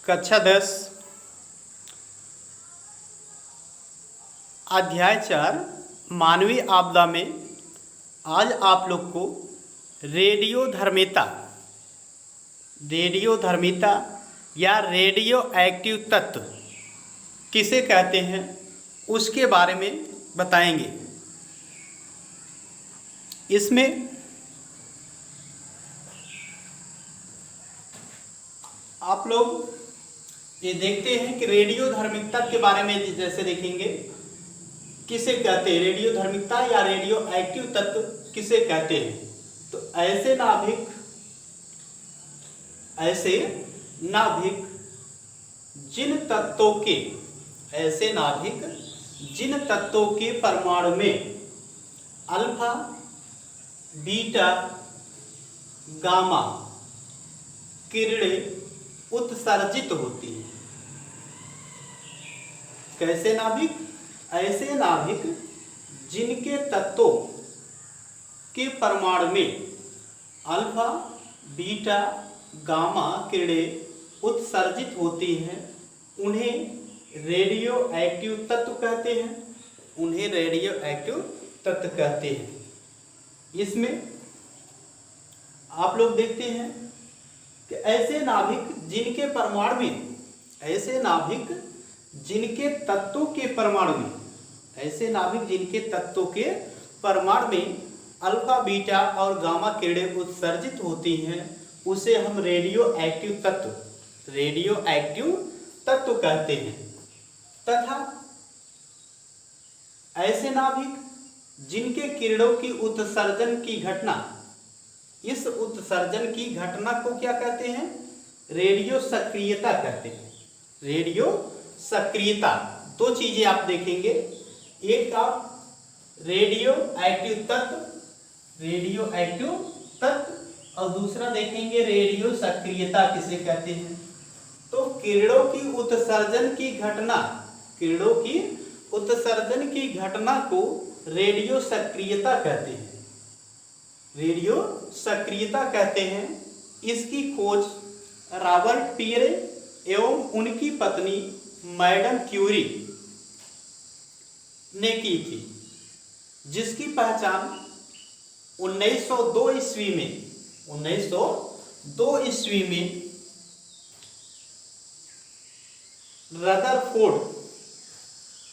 कक्षा 10 अध्याय 4 मानवीय आपदा में आज आप लोग को रेडियोधर्मिता या रेडियो एक्टिव तत्व किसे कहते हैं उसके बारे में बताएंगे। इसमें आप लोग ये देखते हैं कि रेडियोधर्मिता के बारे में जैसे देखेंगे किसे कहते हैं, रेडियोधर्मिता या रेडियो एक्टिव तत्व किसे कहते हैं। तो ऐसे नाभिक जिन तत्वों के परमाणु में अल्फा बीटा गामा किरणें उत्सर्जित होती हैं। कैसे नाभिक? ऐसे नाभिक जिनके तत्वों के परमाणु में अल्फा बीटा गामा किरणें उत्सर्जित होती हैं उन्हें रेडियो एक्टिव तत्व कहते हैं। इसमें आप लोग देखते हैं कि ऐसे नाभिक जिनके तत्वों के परमाणु में अल्फा बीटा और गामा किरणें उत्सर्जित होती हैं उसे हम रेडियो एक्टिव तत्व कहते हैं। तथा ऐसे नाभिक जिनके किरणों की उत्सर्जन की घटना, इस उत्सर्जन की घटना को क्या कहते हैं? रेडियो सक्रियता कहते हैं। रेडियो सक्रियता दो चीजें आप देखेंगे, एक आप रेडियो एक्टिव तत्व और दूसरा देखेंगे रेडियो सक्रियता किसे कहते हैं। तो किरणों की उत्सर्जन की घटना को रेडियो सक्रियता कहते हैं। इसकी खोज रॉबर्ट पियरे एवं उनकी पत्नी मैडम क्यूरी ने की थी, जिसकी पहचान 1902 ईस्वी में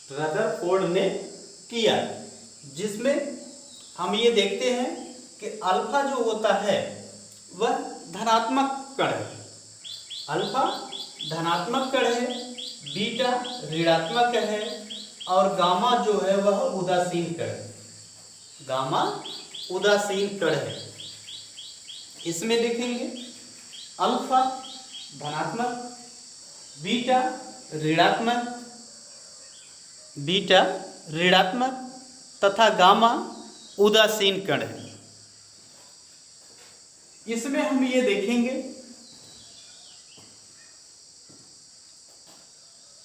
रदरफोर्ड ने किया, जिसमें हम ये देखते हैं कि अल्फा जो होता है वह धनात्मक कण है, बीटा ऋणात्मक है और गामा जो है वह उदासीन कण है। इसमें देखेंगे अल्फा धनात्मक, बीटा ऋणात्मक तथा गामा उदासीन कण है। इसमें हम ये देखेंगे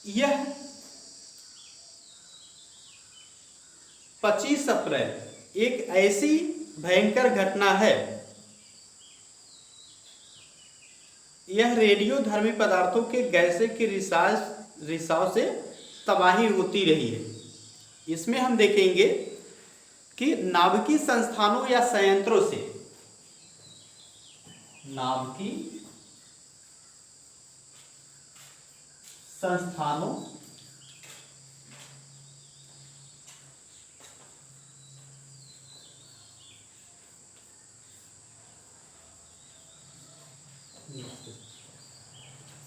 यह 25 अप्रैल एक ऐसी भयंकर घटना है, यह रेडियोधर्मी पदार्थों के गैसें के रिसाव से तबाही होती रही है। इसमें हम देखेंगे कि नाभिकीय संस्थानों या संयंत्रों से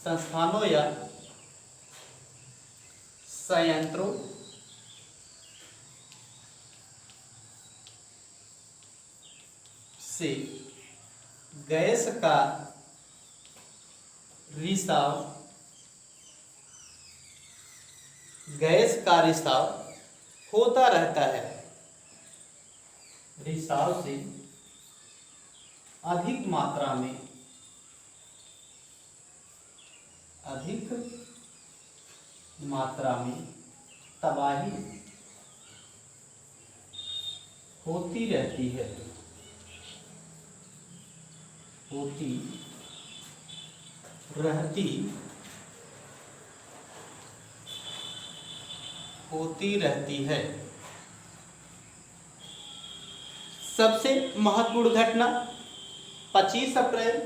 संस्थानों या संयंत्रों से गैस का रिसाव होता रहता है। रिसाव से अधिक मात्रा में तबाही होती रहती है। होती रहती है। सबसे महत्वपूर्ण घटना 25 अप्रैल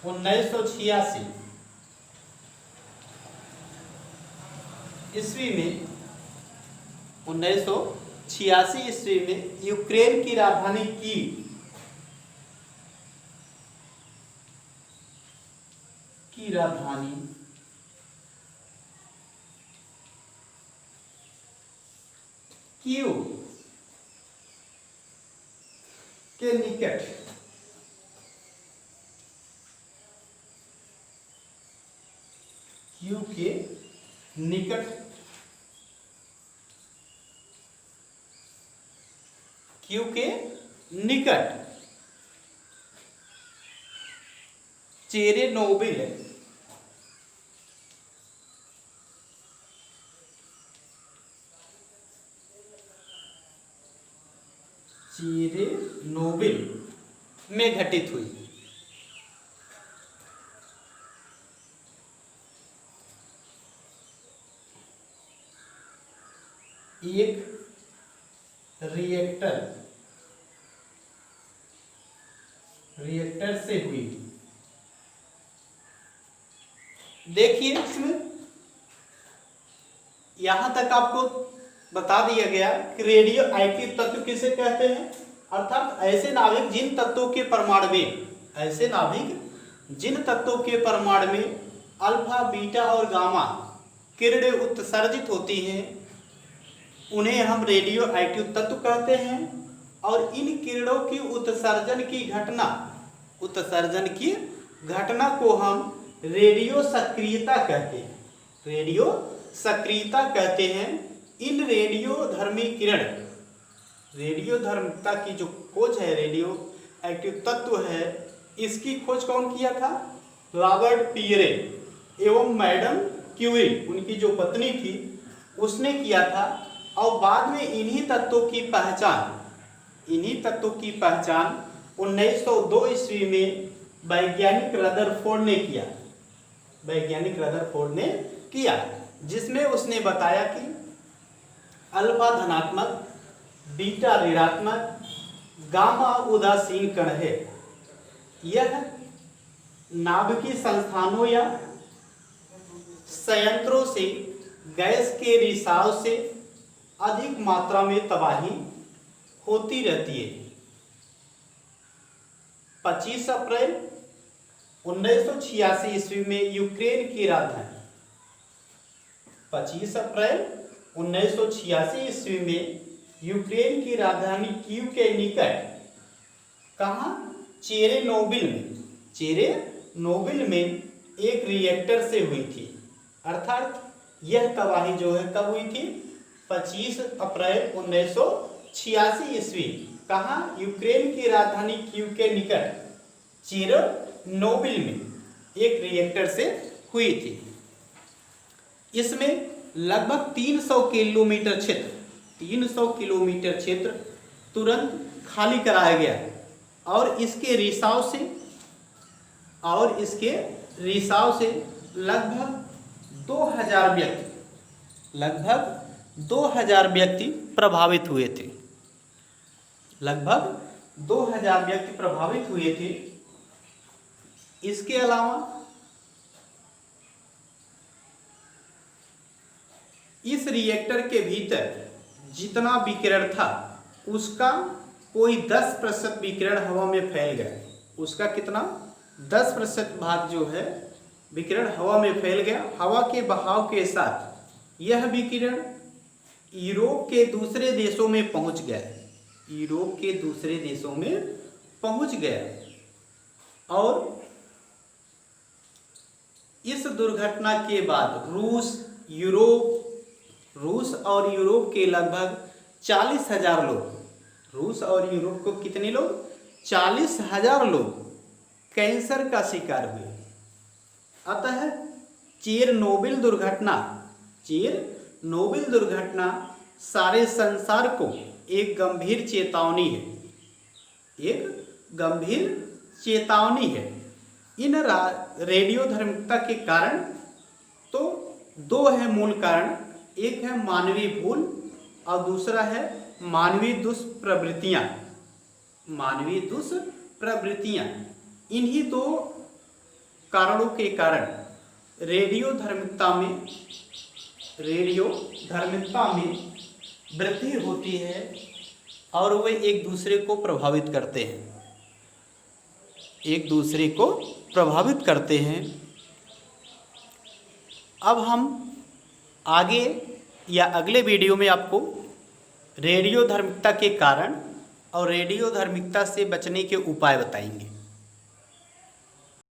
1986 ईस्वी में 1986 ईस्वी में यूक्रेन की राजधानी कीव के निकट क्यू के निकट चेरेनोबिल में घटित हुई। एक रिएक्टर से हुई। देखिए इसमें यहां तक आपको बता दिया गया कि रेडियो एक्टिव तत्व किसे कहते हैं, अर्थात ऐसे नाभिक जिन तत्वों के परमाणु में अल्फा बीटा और गामा किरणें उत्सर्जित होती हैं उन्हें हम रेडियो एक्टिव तत्व कहते हैं। और इन किरणों की उत्सर्जन की घटना को हम रेडियो सक्रियता कहते हैं। इन रेडियोधर्मिता की जो खोज है, रेडियो एक्टिव तत्व है, इसकी खोज कौन किया था? रॉबर्ट पियरे एवं मैडम क्यूरी, उनकी जो पत्नी थी, उसने किया था। और बाद में इन्हीं तत्वों की पहचान 1902 ईस्वी में वैज्ञानिक रदरफोर्ड ने किया, जिसमें उसने बताया कि अल्फा धनात्मक, बीटा ऋणात्मक, गामा उदासीन कण है। यह नाभिकीय संस्थानों या संयंत्रों से गैस के रिसाव से अधिक मात्रा में तबाही होती रहती है। 25 अप्रैल 1986 ईस्वी में यूक्रेन की राजधानी 25 अप्रैल 1986 ईस्वी में यूक्रेन की राजधानी कीव के निकट कहाँ? चेरेनोबिल में एक रिएक्टर से हुई थी। अर्थात यह तबाही जो है कब हुई थी? 25 अप्रैल 1986 ईस्वी कहाँ? यूक्रेन की राजधानी कीव के निकट चेरेनोबिल में एक रिएक्टर से हुई थी। इसमें लगभग 300 किलोमीटर क्षेत्र तुरंत खाली कराया गया और इसके रिसाव से लगभग 2000 व्यक्ति प्रभावित हुए थे। इसके अलावा इस रिएक्टर के भीतर जितना विकिरण था उसका कोई 10% विकिरण हवा में फैल गया। उसका कितना? 10% भाग जो है विकिरण हवा में फैल गया। हवा के बहाव के साथ यह विकिरण यूरोप के दूसरे देशों में पहुंच गया और इस दुर्घटना के बाद रूस और यूरोप के लगभग 40,000 लोग, रूस और यूरोप को कितने लोग? 40,000 लोग कैंसर का शिकार हुए। अतः चेरनोबिल दुर्घटना सारे संसार को एक गंभीर चेतावनी है इन रेडियो धार्मिकता के कारण तो दो है मूल कारण, एक है मानवीय भूल और दूसरा है मानवीय दुष्प्रवृत्तियाँ। मानवीय दुष्प्रवृत्तियाँ, इन्हीं दो कारणों के कारण रेडियो धार्मिकता में वृद्धि होती है और वे एक दूसरे को प्रभावित करते हैं, एक दूसरे को प्रभावित करते हैं। अब हम आगे या अगले वीडियो में आपको रेडियो धार्मिकता के कारण और रेडियो धार्मिकता से बचने के उपाय बताएंगे।